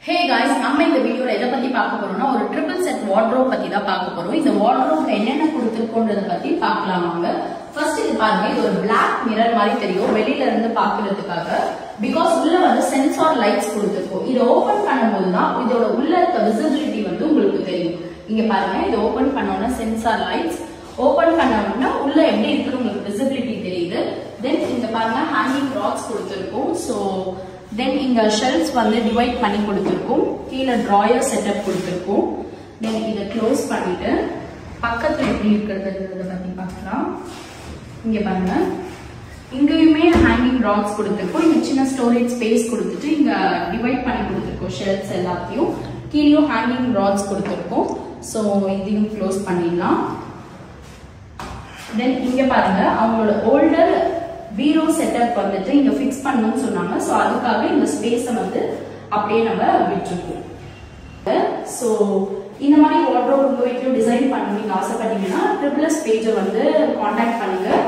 Hey guys, நம்ம இந்த வீடியோல எதை பத்தி பார்க்க போறோம்னா ஒரு ட்ரிபிள் செட் வார்ட்ரோப் பத்தி தான் பார்க்க போறோம். இந்த வார்ட்ரோப்ல என்னென்ன கொடுத்திருக்கோன்றத பத்தி பார்க்கலாம் வாங்க. ஃபர்ஸ்ட் இது பாருங்க, இது ஒரு Black மிரர் மாதிரி தெரியும் வெளியில இருந்து பார்க்கிறதுக்காக. பிகாஸ் உள்ள வந்து சென்சார் லைட்ஸ் கொடுத்திருக்கோம். இத ஓபன் பண்ணும்போது தான் இதோட உள்ள இருக்க விசிபிலிட்டி வந்து உங்களுக்கு தெரியும். இங்க பாருங்க, இது ஓபன் பண்ணோம்னா சென்சார் லைட்ஸ் ஓபன் பண்ணோம்னா உள்ள எப்படி இருக்குன்னு உங்களுக்கு விசிபிலிட்டி தெரியுது. தென் இங்க பாருங்க ஹேங்கிங் ராட்ஸ் கொடுத்திருக்கோம். சோ then இங்க ஷெல்ஃப்ஸ் வந்து டிவைட் பண்ணி கொடுத்திருக்கோம். கீழ டிராயர் செட்டப் கொடுத்திருக்கோம். then இத க்ளோஸ் பண்ணிட்டு பக்கத்துல எப்படி இருக்குன்றத பத்தி பார்க்கலாம். இங்க பாருங்க, இங்கேயுமே ஹேங்கிங் ராட்ஸ் கொடுத்திருக்கோம். இங்க சின்ன ஸ்டோரேஜ் ஸ்பேஸ் கொடுத்துட்டு இங்க டிவைட் பண்ணி கொடுத்திருக்கோம் ஷெல்ஃப்ஸ் எல்லாத்தையும். கீழேயும் ஹேங்கிங் ராட்ஸ் கொடுத்திருக்கோம். சோ இதையும் க்ளோஸ் பண்ணிடலாம். then இங்க பாருங்க, அவங்களோட ஓல்டர் பீரோ செட்டப் வந்துட்டு இங்க ஃபிக்ஸ் பண்ணணும்னு சொன்னாங்க. சோ அதுக்காக இந்த ஸ்பேஸ வந்து அப்படியே நம்ம விட்டுருக்கோம். சோ இந்த மாதிரி வார்ட்ரோப் உங்க வீட்லயும் டிசைன் பண்ணணும்னு ஆசைப்பட்டீங்கன்னா ட்ரிபிள்எஸ் பேஜை வந்து காண்டாக்ட் பண்ணுங்க.